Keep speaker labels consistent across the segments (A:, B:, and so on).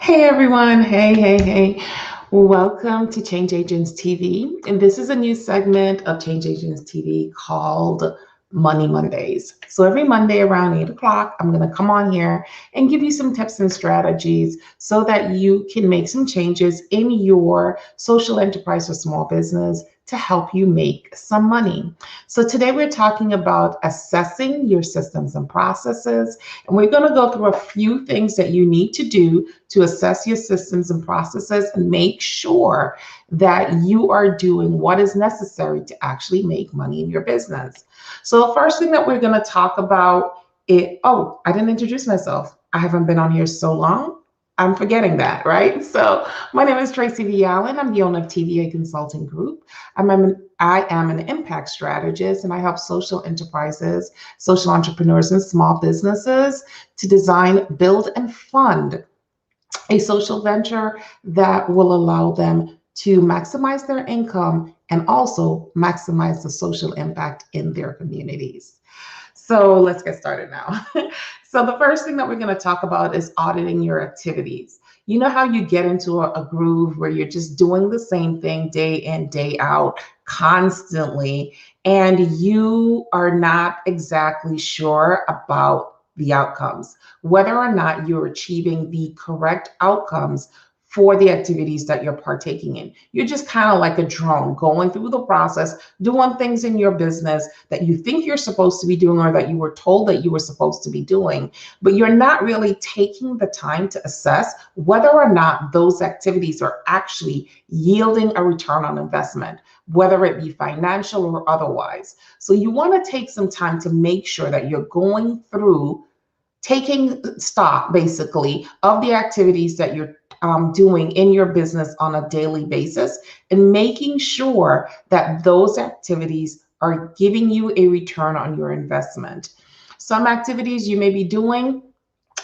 A: Hey everyone, hey. Welcome to Change Agents TV. And this is a new segment of Change Agents TV called Money Mondays. So every Monday around 8 o'clock, I'm going to come on here and give you some tips and strategies so that you can make some changes in your social enterprise or small business to help you make some money. So today we're talking about assessing your systems and processes. And we're going to go through a few things that you need to do to assess your systems and processes and make sure that you are doing what is necessary to actually make money in your business. So the first thing that we're going to talk about I didn't introduce myself. I haven't been on here so long. I'm forgetting that, right? So my name is Tracy V. Allen. I'm the owner of TVA Consulting Group. I am an impact strategist, and I help social enterprises, social entrepreneurs, and small businesses to design, build, and fund a social venture that will allow them to maximize their income and also maximize the social impact in their communities. So let's get started now. So the first thing that we're going to talk about is auditing your activities. You know how you get into a groove where you're just doing the same thing day in, day out, constantly, and you are not exactly sure about the outcomes, whether or not you're achieving the correct outcomes for the activities that you're partaking in. You're just kind of like a drone going through the process, doing things in your business that you think you're supposed to be doing or that you were told that you were supposed to be doing, but you're not really taking the time to assess whether or not those activities are actually yielding a return on investment, whether it be financial or otherwise. So you want to take some time to make sure that you're going through taking stock basically of the activities that you're doing in your business on a daily basis and making sure that those activities are giving you a return on your investment. Some activities you may be doing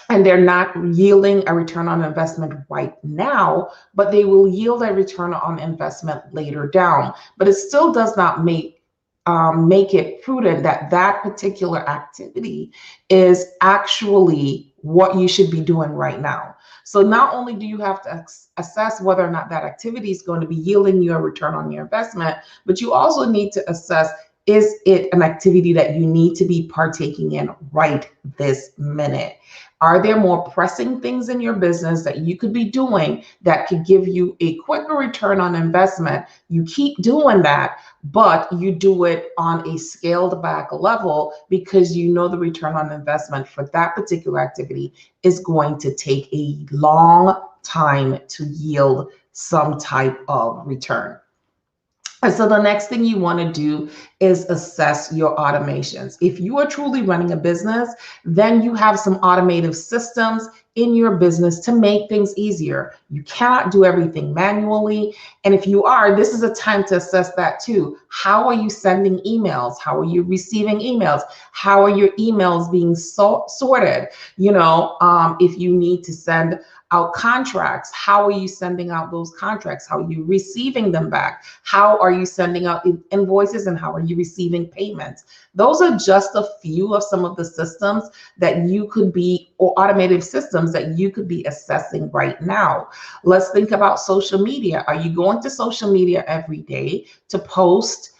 A: and they're not yielding a return on investment right now, but they will yield a return on investment later down. But it still does not make it prudent that that particular activity is actually what you should be doing right now. So not only do you have to assess whether or not that activity is going to be yielding you a return on your investment, but you also need to assess, is it an activity that you need to be partaking in right this minute? Are there more pressing things in your business that you could be doing that could give you a quicker return on investment? You keep doing that, but you do it on a scaled back level because you know the return on investment for that particular activity is going to take a long time to yield some type of return. And so the next thing you want to do is assess your automations. If you are truly running a business, then you have some automated systems in your business to make things easier. You cannot do everything manually. And if you are, this is a time to assess that too. How are you sending emails? How are you receiving emails? How are your emails being sorted? If you need to send out contracts, how are you sending out those contracts? How are you receiving them back? How are you sending out invoices and how are you receiving payments? Those are just a few of some of the systems that you could be, or automated systems that you could be assessing right now. Let's think about social media. Are you going to social media every day to post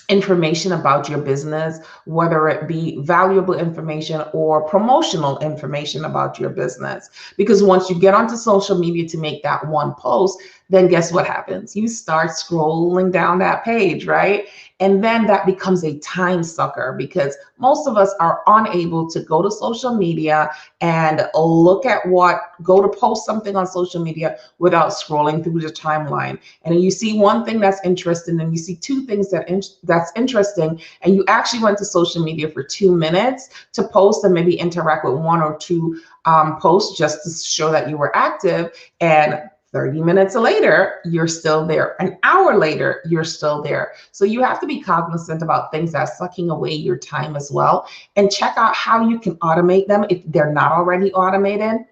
A: information about your business, whether it be valuable information or promotional information about your business? Because once you get onto social media to make that one post, then guess what happens? You start scrolling down that page, right? And then that becomes a time sucker because most of us are unable to go to social media and go to post something on social media without scrolling through the timeline. And you see one thing that's interesting and you see two things that's interesting, and you actually went to social media for 2 minutes to post and maybe interact with one or two posts just to show that you were active, and 30 minutes later, you're still there. An hour later, you're still there. So you have to be cognizant about things that's sucking away your time as well, and check out how you can automate them if they're not already automated,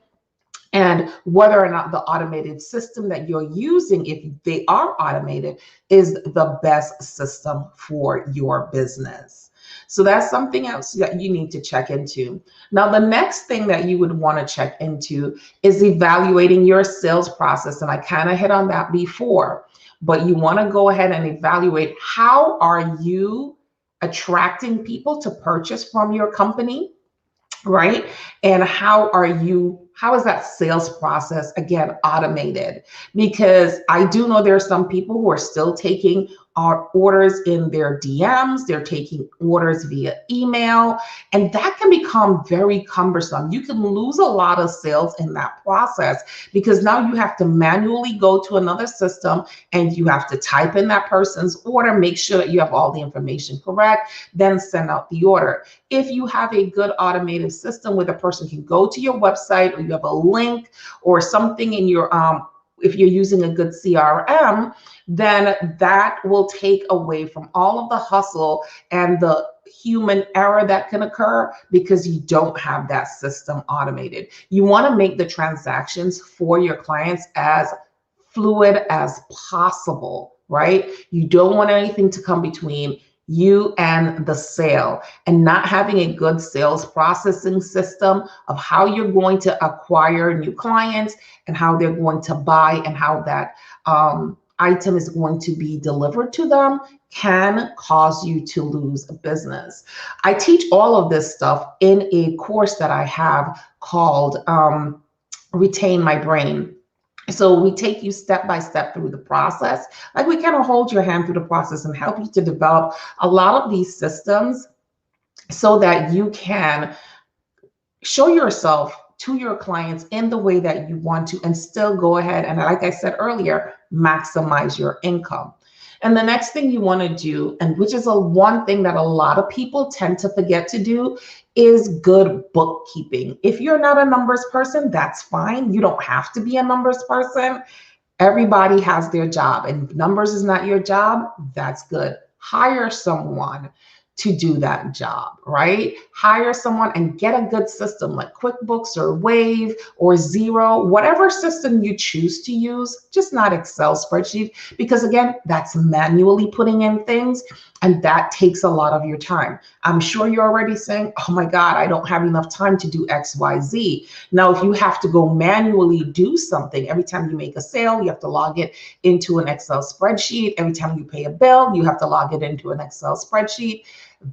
A: and whether or not the automated system that you're using, if they are automated, is the best system for your business. So that's something else that you need to check into. Now, the next thing that you would want to check into is evaluating your sales process. And I kind of hit on that before, but you want to go ahead and evaluate, how are you attracting people to purchase from your company? Right? And how is that sales process again automated? Because I do know there are some people who are still taking our orders in their DMs, they're taking orders via email, and that can become very cumbersome. You can lose a lot of sales in that process because now you have to manually go to another system and you have to type in that person's order, make sure that you have all the information correct, then send out the order. If you have a good automated system where the person can go to your website, or you have a link or something in your if you're using a good CRM, then that will take away from all of the hustle and the human error that can occur because you don't have that system automated. You want to make the transactions for your clients as fluid as possible, right? You don't want anything to come between you and the sale, and not having a good sales processing system of how you're going to acquire new clients and how they're going to buy and how that item is going to be delivered to them can cause you to lose a business. I teach all of this stuff in a course that I have called Retain My Brain. So we take you step by step through the process. Like, we kind of hold your hand through the process and help you to develop a lot of these systems so that you can show yourself to your clients in the way that you want to and still go ahead and, like I said earlier, maximize your income. And the next thing you want to do, and which is one thing that a lot of people tend to forget to do, is good bookkeeping. If you're not a numbers person, that's fine. You don't have to be a numbers person. Everybody has their job, and if numbers is not your job, that's good. Hire someone to do that job, right? Hire someone and get a good system like QuickBooks or Wave or Xero, whatever system you choose to use, just not Excel spreadsheet, because again, that's manually putting in things and that takes a lot of your time. I'm sure you're already saying, oh my God, I don't have enough time to do X, Y, Z. Now, if you have to go manually do something, every time you make a sale, you have to log it into an Excel spreadsheet. Every time you pay a bill, you have to log it into an Excel spreadsheet.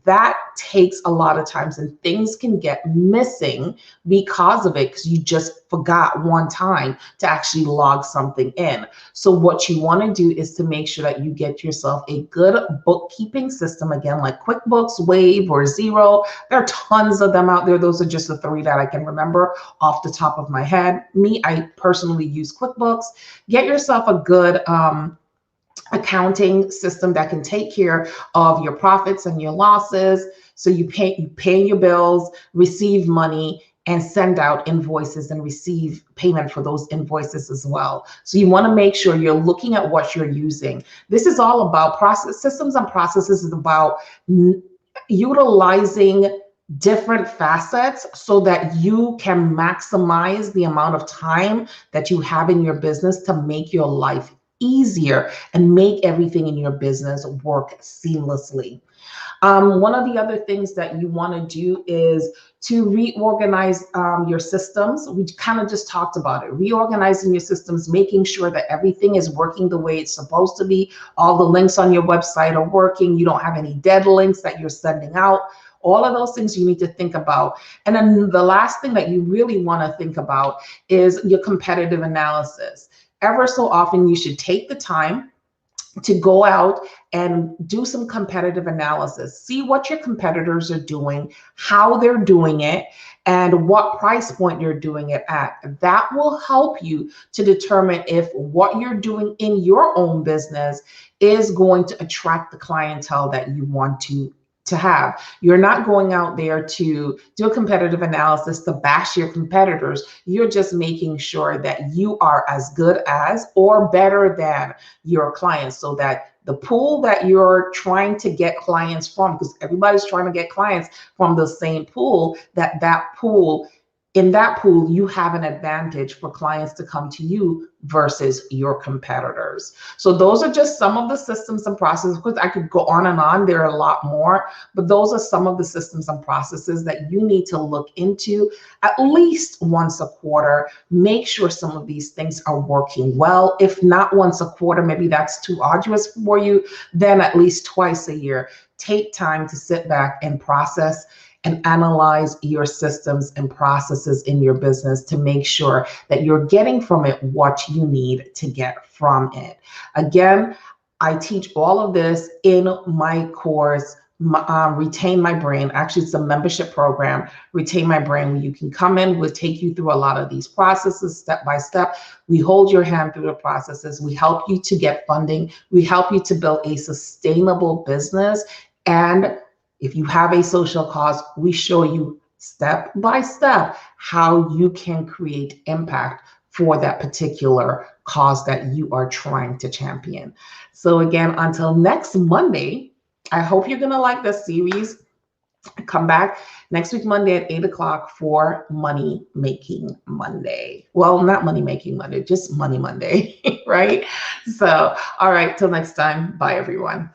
A: That takes a lot of times, and things can get missing because of it, because you just forgot one time to actually log something in. So what you want to do is to make sure that you get yourself a good bookkeeping system, again, like QuickBooks, Wave, or Xero. There are tons of them out there. Those are just the three that I can remember off the top of my head. Me, I personally use QuickBooks. Get yourself a good accounting system that can take care of your profits and your losses. So you pay your bills, receive money, and send out invoices and receive payment for those invoices as well. So you want to make sure you're looking at what you're using. This is all about process systems, and processes is about utilizing different facets so that you can maximize the amount of time that you have in your business to make your life easier and make everything in your business work seamlessly. One of the other things that you want to do is to reorganize your systems. We kind of just talked about it. Reorganizing your systems, making sure that everything is working the way it's supposed to be. All the links on your website are working. You don't have any dead links that you're sending out. All of those things you need to think about. And then the last thing that you really want to think about is your competitive analysis. Ever so often, you should take the time to go out and do some competitive analysis. See what your competitors are doing, how they're doing it, and what price point you're doing it at. That will help you to determine if what you're doing in your own business is going to attract the clientele that you want to have. You're not going out there to do a competitive analysis to bash your competitors. You're just making sure that you are as good as or better than your clients, so that the pool that you're trying to get clients from, because everybody's trying to get clients from the same pool, that pool in that pool, you have an advantage for clients to come to you versus your competitors. So those are just some of the systems and processes. Of course, I could go on and on. There are a lot more, but those are some of the systems and processes that you need to look into at least once a quarter. Make sure some of these things are working well. If not once a quarter, maybe that's too arduous for you, then at least twice a year. Take time to sit back and process and analyze your systems and processes in your business to make sure that you're getting from it what you need to get from it. Again, I teach all of this in my course, Retain My Brain. Actually, it's a membership program, Retain My Brain, where you can come in. We'll take you through a lot of these processes step by step. We hold your hand through the processes. We help you to get funding. We help you to build a sustainable business. And if you have a social cause, we show you step by step how you can create impact for that particular cause that you are trying to champion. So again, until next Monday, I hope you're going to like this series. Come back next week, Monday at 8 o'clock for Money Making Monday. Well, not Money Making Monday, just Money Monday, right? So, all right, till next time. Bye, everyone.